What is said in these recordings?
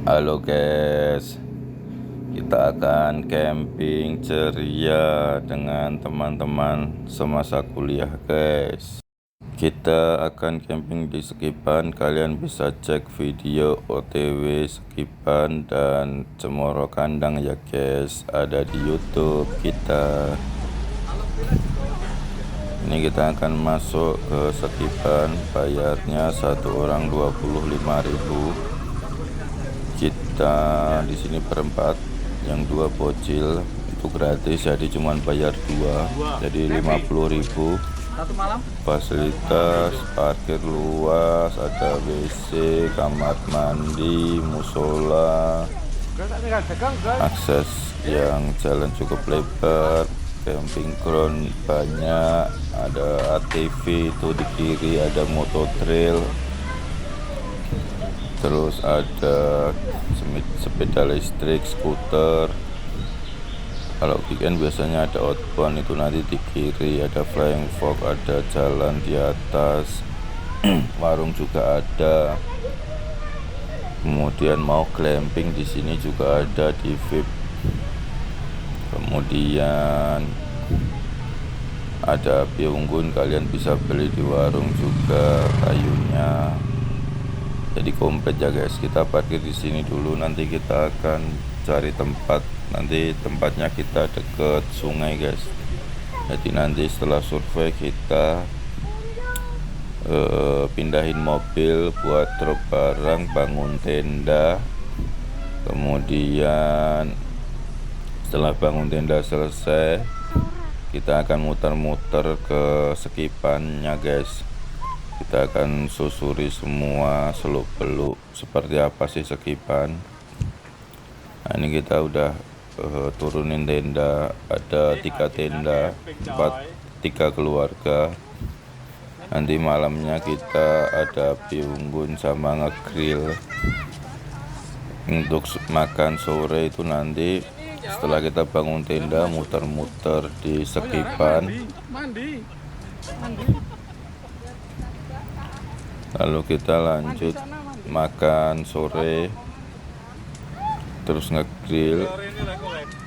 Halo guys, kita akan camping ceria dengan teman-teman semasa kuliah guys. Kita akan camping di Sekipan. Kalian bisa cek video OTW Sekipan dan Cemoro Kandang ya guys, ada di YouTube kita. Ini kita akan masuk ke Sekipan, bayarnya satu orang 25.000. Kita di sini berempat, yang dua bocil itu gratis, jadi cuman bayar dua, jadi 50.000. Fasilitas parkir luas, ada WC, kamar mandi, musola, akses yang jalan cukup lebar, camping ground banyak, ada ATV itu di kiri, ada mototrail, terus ada sepeda listrik, skuter. Kalau weekend biasanya ada outbound, itu nanti di kiri, ada flying fox, ada jalan di atas. Warung juga ada. Kemudian mau glamping di sini juga ada di VIP. Kemudian ada api unggun, kalian bisa beli di warung juga kayunya. Jadi komplit ya guys. Kita parkir di sini dulu, nanti kita akan cari tempat. Nanti tempatnya kita deket sungai guys. Jadi nanti setelah survei kita pindahin mobil buat truk barang, bangun tenda. Kemudian setelah bangun tenda selesai, kita akan muter-muter ke Sekipannya guys. Kita akan susuri semua seluk-beluk seperti apa sih Sekipan. Nah, ini kita udah turunin tenda, ada 3 tenda, 3 keluarga. Nanti malamnya kita ada api unggun sama ngegrill. Untuk makan sore itu nanti setelah kita bangun tenda, muter-muter di Sekipan. Lalu kita lanjut makan sore, terus ngegrill.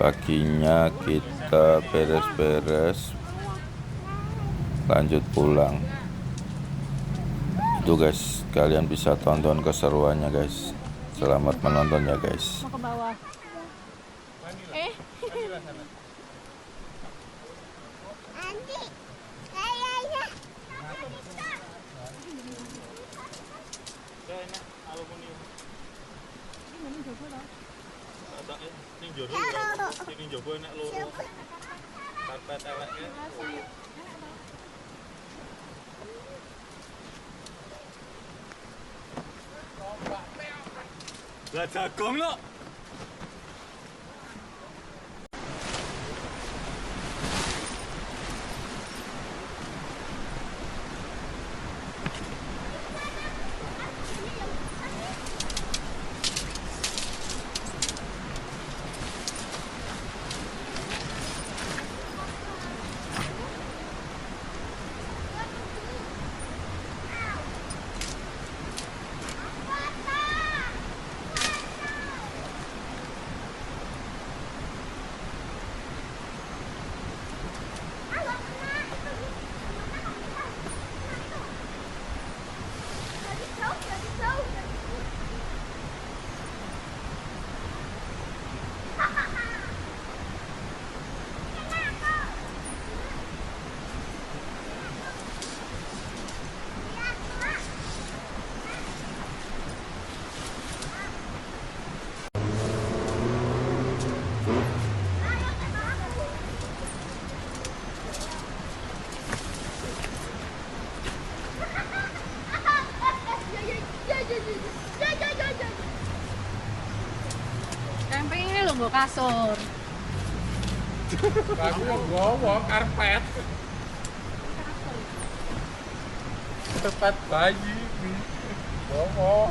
Paginya kita beres-beres, lanjut pulang. Itu guys, kalian bisa tonton keseruannya guys. Selamat menonton ya guys. Mau ke bawah. Lah jagung lo. Camping ini lho nggo kasur. Aku nggawa karpet. Tempat bayi. Nggawa.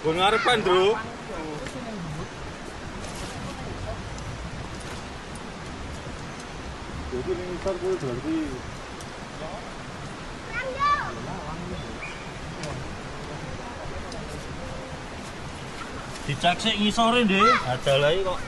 Gue ngarepan, Bro. Jadi ini ntar gue berarti Dicek sih ngisore deh, ada lagi kok.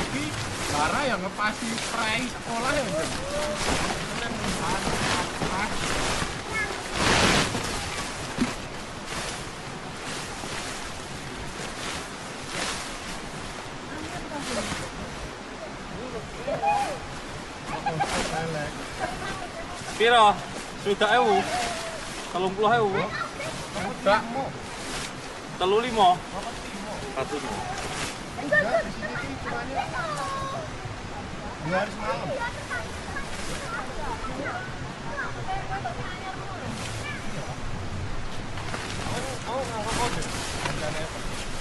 Iki Lara yang ngepasi spray sekolah ya. Piro? 30.000. 30.000. Enggak. 35. 1.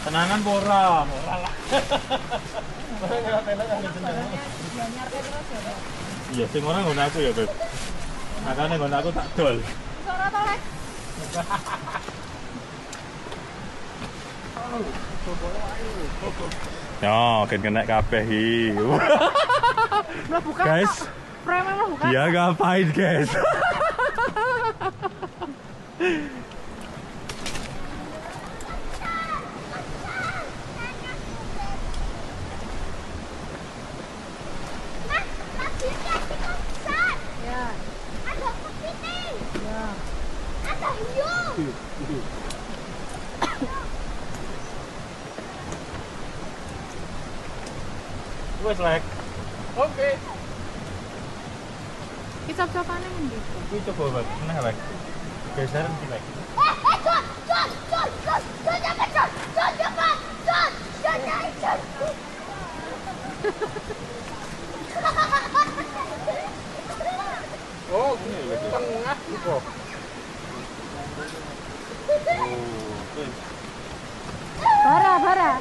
Tenangan bora. Iya, sing ora ngono aku ya, Beb. Makane ngono aku tak dol. Ora to, Lek. Ya, kena kabeh iki. Mlebu kan. Guys, Preme mlebu kan. dia ngapain, guys? Ya. Ada kepiting, Ya. ada hiu. Wes, Lek. Oke. Kicap-capane ngendi? Kuwi coba, Beb. Meneh, Lek. Geseran iki, Lek. John, John, John, John, John, jangan John, John, jangan, John, John, jangan, John. Oh, tengah kok. Bara.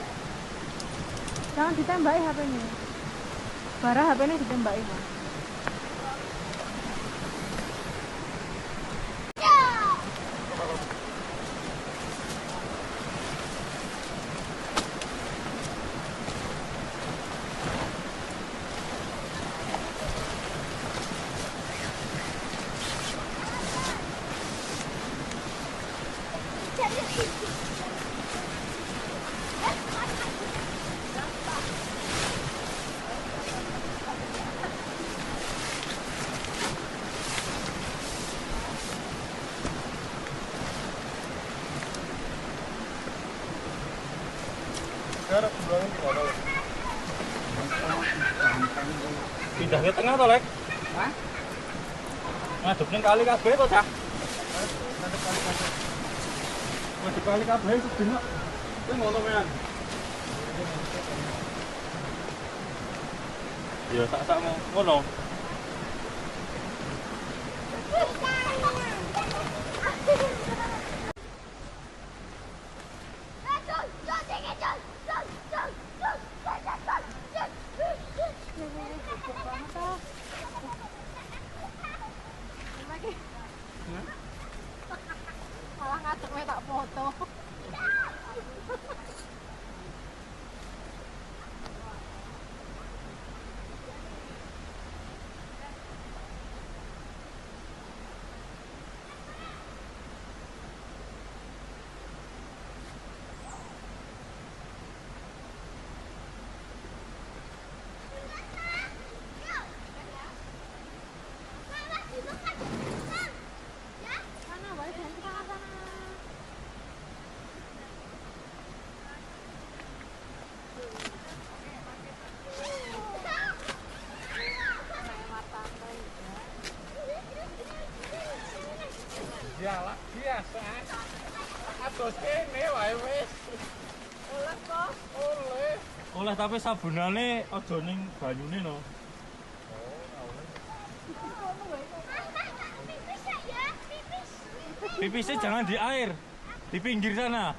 Jangan ditembaki HP-nya. Bara HP-nya ditembaki, Mas. Pindah ke tengah to, Lek. Hah? Ngadep ning kali kabeh to, Cak? Ngadep kali kabeh sedina. Kuwi ngono mean. Ya sak-sakmu ngono. John, John, jangan John, John, John, John, jangan John, John. Malah ngadeg tak foto. Sana, balik ke sana. Jalan biasa. Atus kene wae wis. Oleh kok. Oleh. Oleh tapi sabunane aja ning banyune no. Pipis ya, pipis. Pipisnya jangan di air. Di pinggir sana.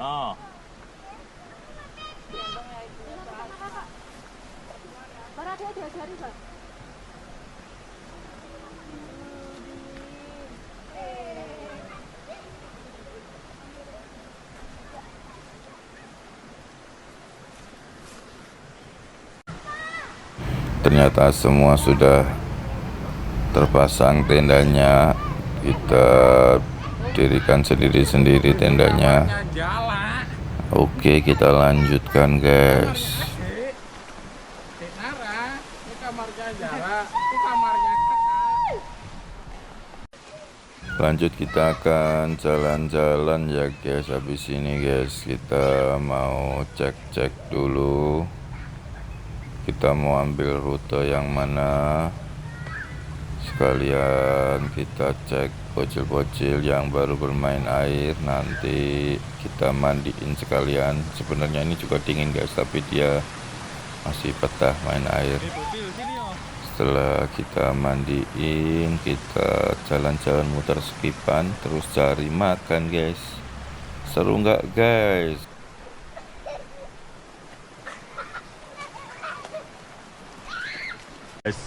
Oh. Bara dia diajari, Pak. Ternyata semua sudah terpasang tendanya. Kita dirikan sendiri-sendiri tendanya. Jalan. Oke, kita lanjutkan guys. Dek Nara, ini kamarnya Jara, itu kamarnya Kakak. Lanjut kita akan jalan-jalan ya guys. Habis ini guys kita mau cek-cek dulu. Kita mau ambil rute yang mana. Sekalian kita cek bocil-bocil yang baru bermain air. Nanti kita mandiin sekalian. Sebenarnya ini juga dingin guys, tapi dia masih betah main air. Setelah kita mandiin, kita jalan-jalan muter skipan, terus cari makan guys. Seru nggak guys? Guys.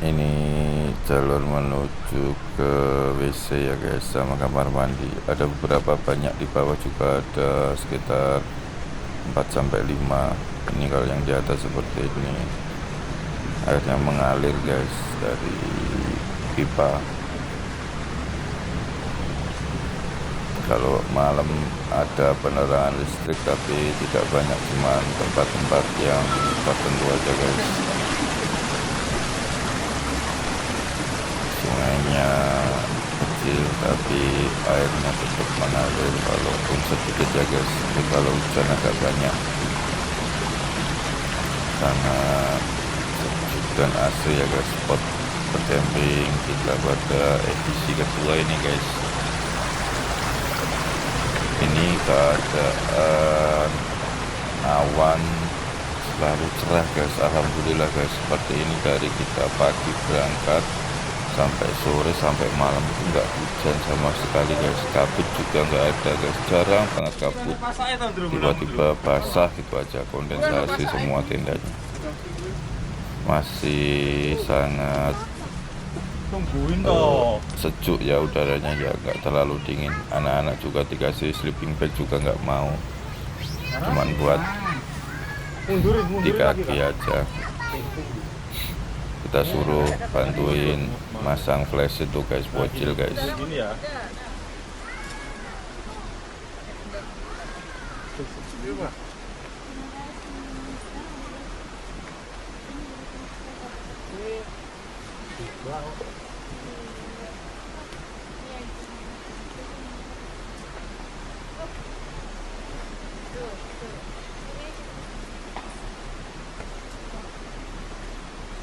Ini jalur menuju ke WC ya guys, sama kamar mandi. Ada beberapa banyak, di bawah juga ada sekitar 4-5. Ini kalau yang di atas seperti ini, airnya mengalir guys dari pipa. Kalau malam ada penerangan listrik tapi tidak banyak, cuma tempat-tempat yang tertentu aja guys. Sungainya kecil tapi airnya tetap mengalir walaupun sedikit ya guys. Tapi kalau hujan agak banyak karena sejuk dan AC ya guys. Spot bercamping kita pada edisi kedua ini guys. Ini keadaan awan selalu cerah guys, alhamdulillah guys. Seperti ini dari kita pagi berangkat sampai sore sampai malam itu nggak hujan sama sekali guys. Kabut juga nggak ada guys, jarang banget kabut. Tiba-tiba basah gitu aja, kondensasi semua tendanya. Masih sangat Tungguin toh. sejuk ya udaranya, ya nggak terlalu dingin. Anak-anak juga dikasih sleeping bag juga nggak mau, cuman buat di kaki aja. Kita suruh bantuin masang flash itu guys, bocil guys. Gini ya.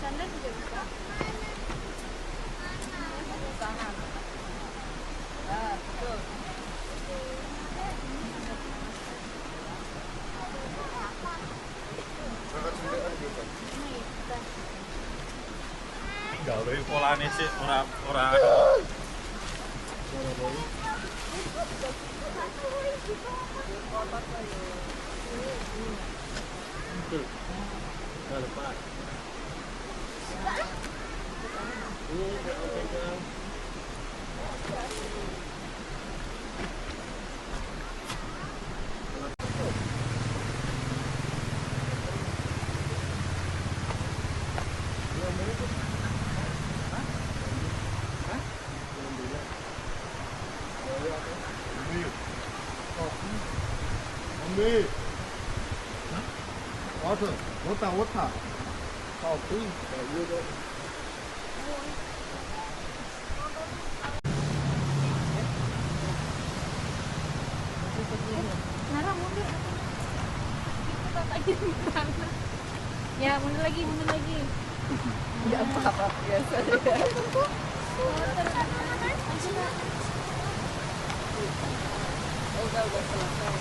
Sandal juga bisa. Tangan. Ah, betul. Gawe polane sih ora Water. Kopi, kayu tuh. Nara mundur. Itu katanya di sana. Ya mundur lagi, mundur lagi. Ya apa-apa biasa. Udah selesai.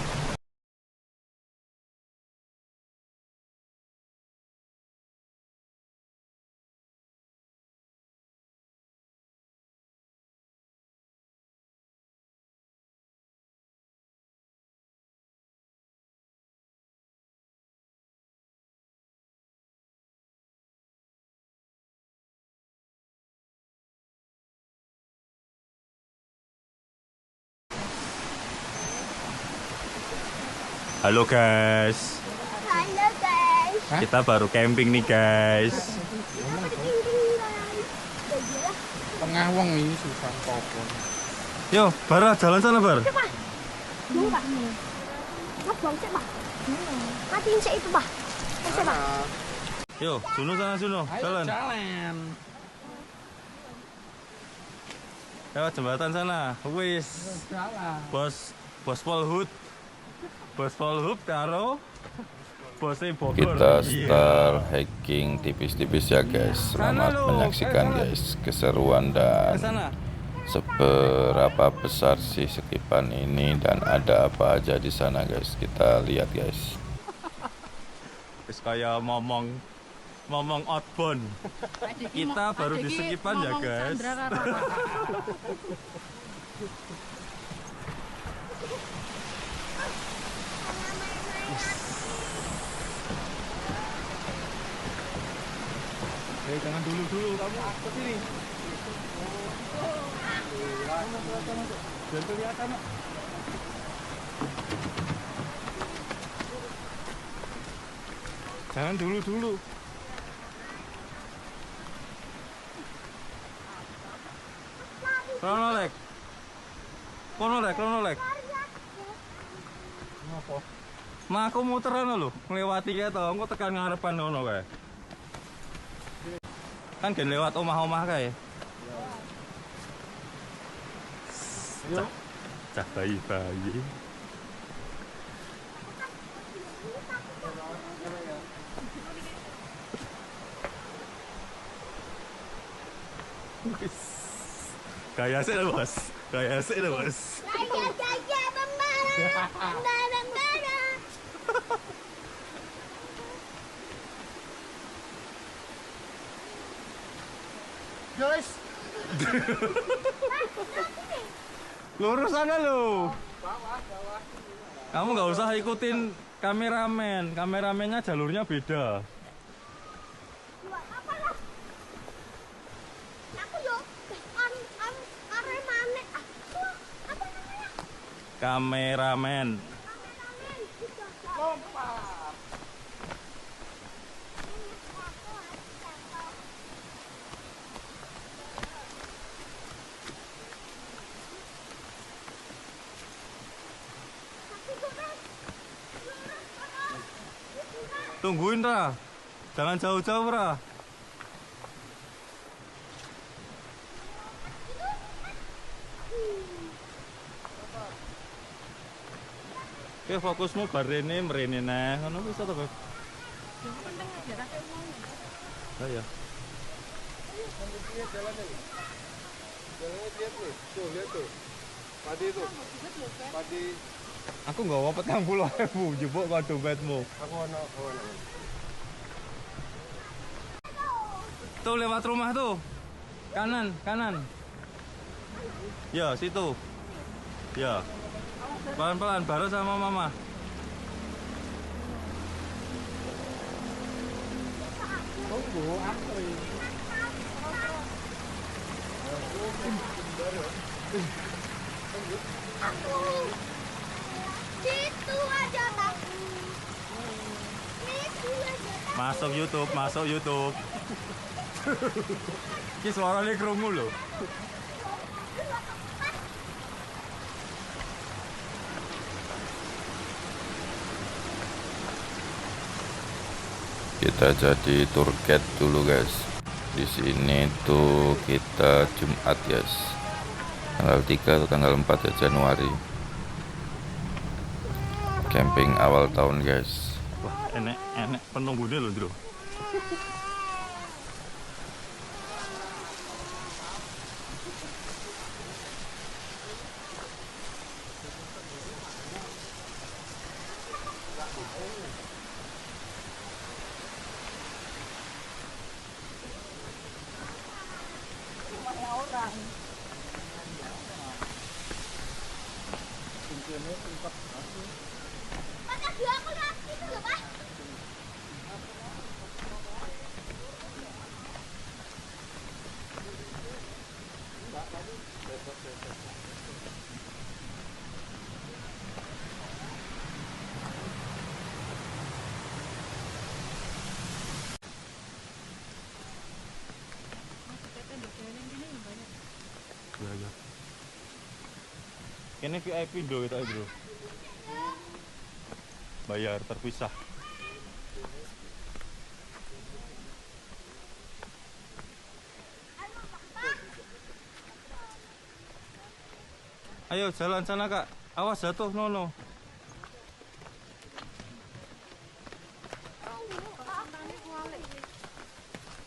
Halo guys, Halo guys. kita baru camping nih guys. Tengah wong ini susah popon. Yo, Bara jalan sana Bar. Dulu Pak. Mas buang cek Pak. Matiin cek itu Pak. Cek Pak. Yo, Juno sana Juno, Ayo jalan. jalan. Lewat jembatan sana. Wis, Jalan. bos Polhut. Bos Polhut karo bosnya Bogor. Kita Iya. start hiking tipis-tipis ya guys. Selamat menyaksikan guys keseruan Ke dan sana. seberapa besar sih sekipan ini dan ada apa aja di sana guys. Kita lihat guys. Wis kayak ngomong outbound. Kita baru di Sekipan ya guys. Jangan dulu kamu ke sini. Jangan kelihatan. Jangan dulu. Kronolek. Ngapa? Nah, aku muteran lho, nglewati kae to, engko tekan ngarepan ngono kae. Kan gen lewat omah-omah kae. Cah bayi. Gaya sih lho, Bos. Jaya bembara. Guys, Lurus sana lo. Kamu nggak usah ikutin kameramen. Kameramennya jalurnya beda. Aku yo aremane. Apa namanya? Kameramen. Tungguin Ra. Jangan jauh-jauh Ra. Oke, fokusmu bar rene mrene neh. Ngono bisa to, Beb? Oh ya. Aku nggak mau 40.000 jebuk kok dompetmu. Tuh lewat rumah tuh. Kanan. Ya, situ. Ya. Pelan-pelan baru sama mama. tunggu antri. Aku situ aja Bang. Situ aja. Masuk YouTube. Ki suarane krungu lho. Kita jadi tour guide dulu guys. Di sini tuh kita Jumat guys. Tanggal 3 atau tanggal 4 ya Januari. Camping awal tahun guys. Wah, enek penunggunya loh, Bro. Ya. Ini VIP do kita bro. Bayar terpisah. Ayo jalan sana kak. Awas jatuh nono.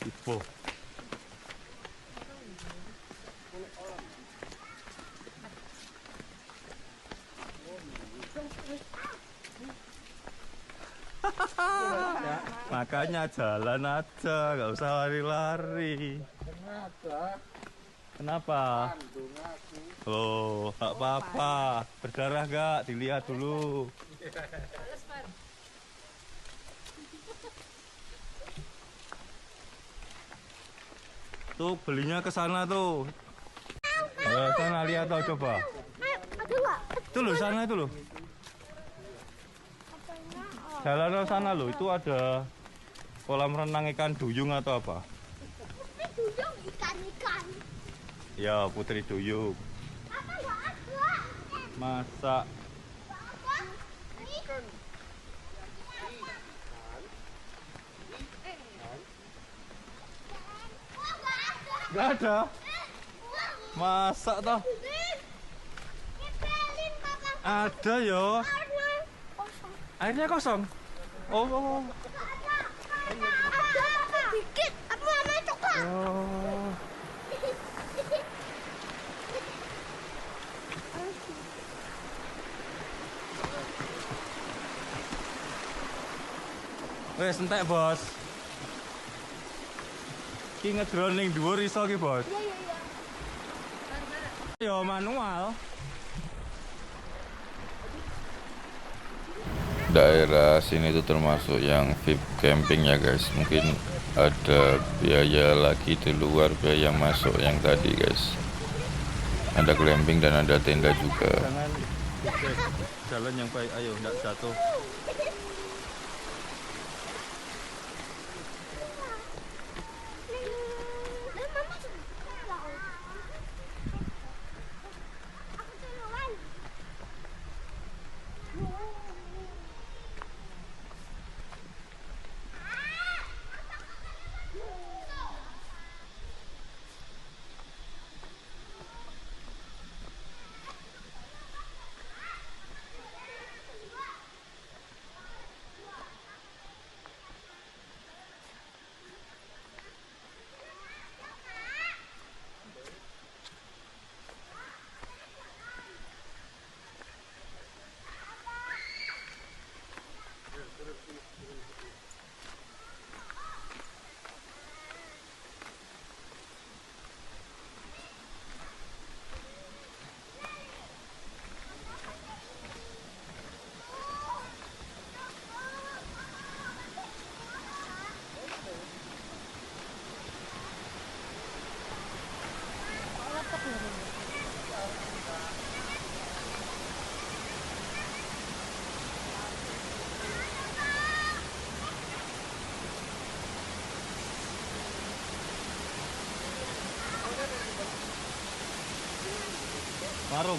Ipo. Makanya jalan aja, nggak usah lari-lari. Kenapa? Oh, nggak apa-apa. Berdarah nggak? Dilihat dulu. Tuh belinya ke sana tuh. Sana lihat tuh coba. Itu loh sana itu loh. Jalan sana loh, itu ada kolam renang ikan duyung atau apa? Putri duyung ikan-ikan. Ya, putri duyung. Apa nggak ada? Masa Ikan. nggak ada? Masa toh? Ada yo. Airnya kosong. Oh. Ada dikit. Apa namanya coklat? Oh. Wes entek, Bos. Ki ngedroning dhuwur iso ki, Bos. Iya. Yo manual. Daerah sini tuh termasuk yang VIP camping ya guys. Mungkin ada biaya lagi di luar biaya masuk yang tadi guys. Ada glamping dan ada tenda juga. Jangan jalan yang baik, ayo enggak jatuh. Warung.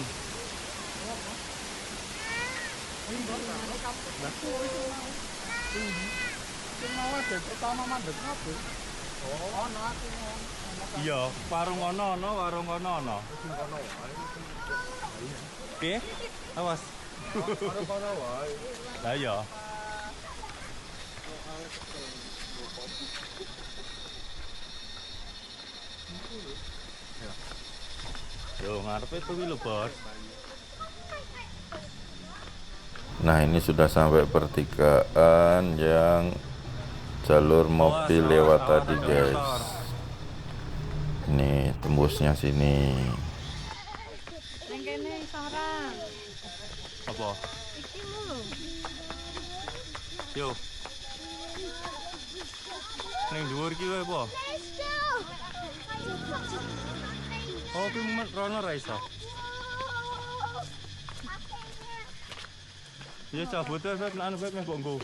Sing mau ada pertama mandek apa? Oh, ono aku mau. Iya, warung ono, warung ono. Sing kono wae. Oke, awas. Karo kono wae. Lah iya. Yo, ngarepe tuh lho, Bos. Nah, ini sudah sampai pertigaan yang jalur mobil lewat tadi, guys. Ini tembusnya sini. Neng kene sarang. Apa? Iki mulu. Yo. Ning dhuwur ki wae apa? Oh, ki rono ra iso. Ya cabutan Beb, nek anu Beb mbok nggo.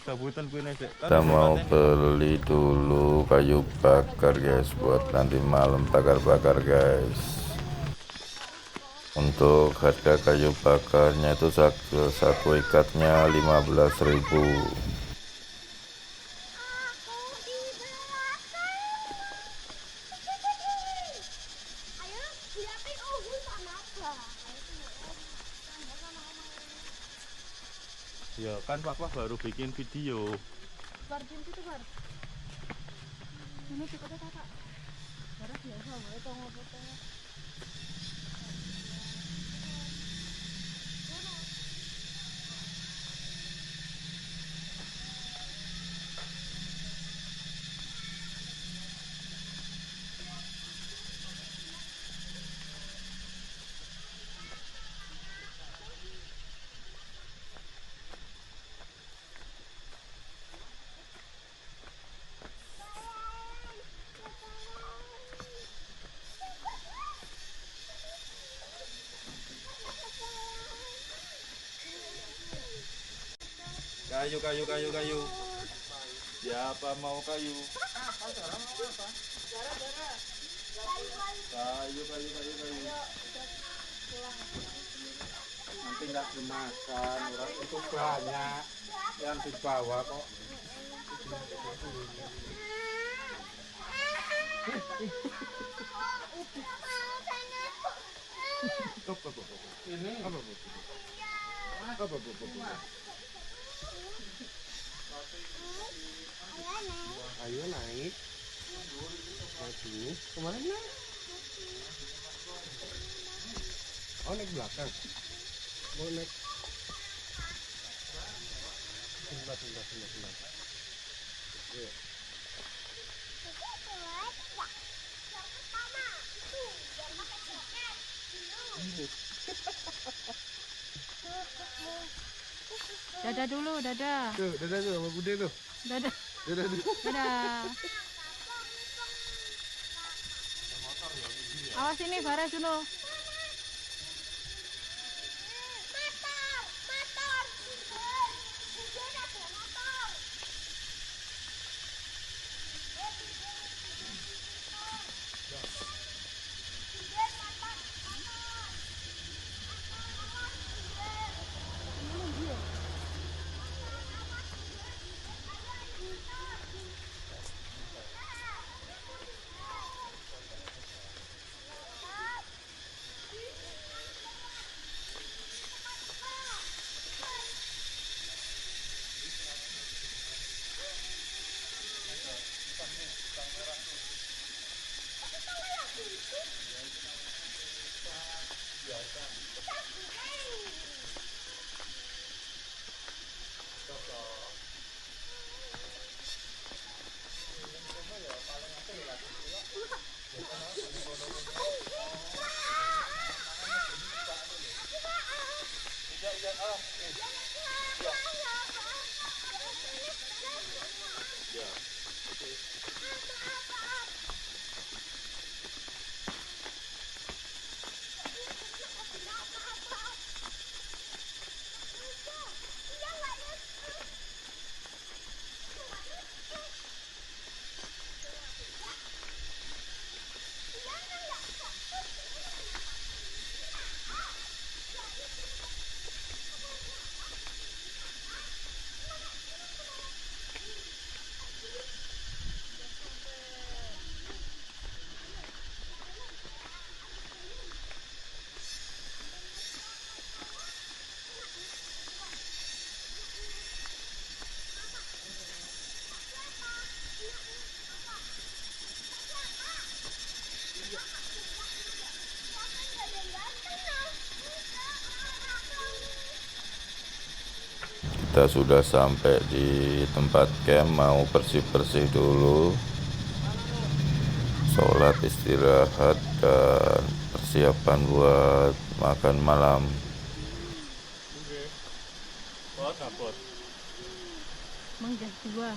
Cabutan kuwi nek. Kita mau beli dulu kayu bakar, guys, buat nanti malam bakar-bakar, guys. Untuk harga kayu bakarnya itu satu ikatnya 15.000. Ya kan Papa baru bikin video. Bar jam itu bar. Ini cepet kakak. Baru biasa wae to ngopo. Kayu. Siapa mau kayu? Kayu. Nanti nggak dimakan, orang itu banyak yang dibawa kok. Ini apa bu? Apa bu? Ayo naik. Maju. Kemana naik? Oh naik belakang. Mau naik. Sebentar. Yuk. Dadah dulu, dadah. Tuh, dadah tuh sama Bude tuh. Dadah. Dadah tuh. Dadah. Awas ini Bara dulu. Kita sudah sampai di tempat camp, mau bersih-bersih dulu, sholat istirahat dan persiapan buat makan malam. Mangga dua.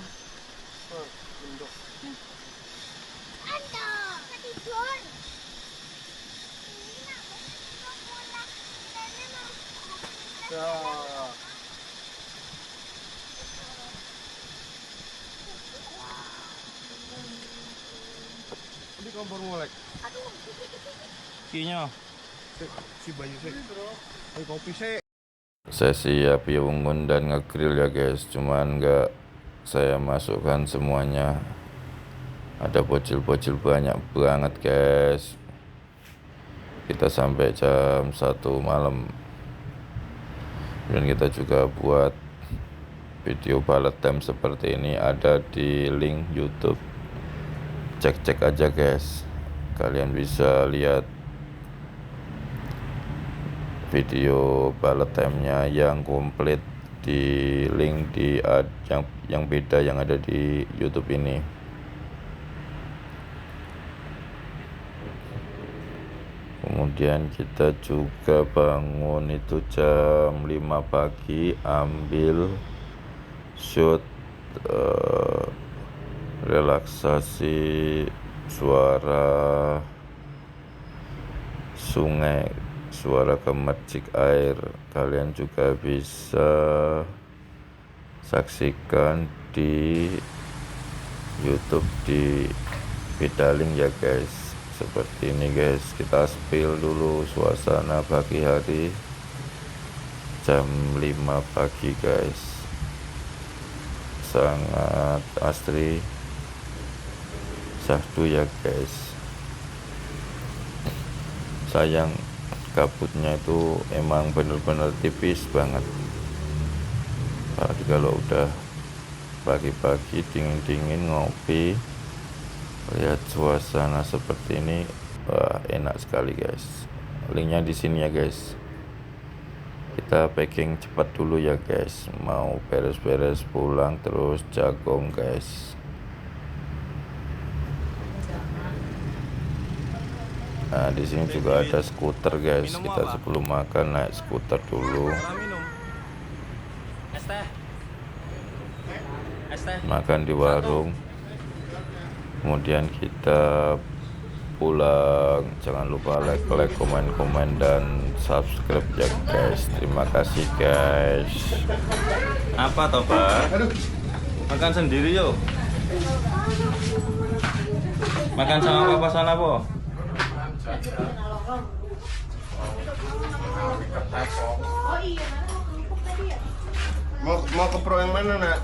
Ini kompor molek. Kinya. Si bayu sih. Kopi sih. Saya siap unggun dan ngegrill ya guys, cuman nggak saya masukkan semuanya. Ada bocil-bocil banyak banget guys. Kita sampai jam 1 malam. Dan kita juga buat video bullet time seperti ini, ada di link YouTube. Cek-cek aja guys. Kalian bisa lihat video bullet time-nya yang komplit di link di yang beda yang ada di YouTube ini. Kemudian kita juga bangun itu jam 5 pagi, ambil shoot relaksasi suara sungai, suara gemercik air. Kalian juga bisa saksikan di YouTube di Pedaling ya guys. Seperti ini guys, kita spill dulu suasana pagi hari jam 5 pagi guys. Sangat asri, syahdu ya guys. Sayang kabutnya itu emang bener-bener tipis banget. Apalagi kalau udah pagi-pagi dingin-dingin ngopi, lihat suasana seperti ini, wah enak sekali guys. Linknya di sini ya guys. Kita packing cepat dulu ya guys, mau beres-beres pulang terus jagung guys. Nah di sini juga ada skuter guys. Kita sebelum makan naik skuter dulu, makan di warung. Kemudian kita pulang. Jangan lupa like, komen, dan subscribe ya guys. Terima kasih guys. Apa toh, Pak? Makan sendiri yuk. Makan sama papa sana, Po. Mau ke pro yang mana nak?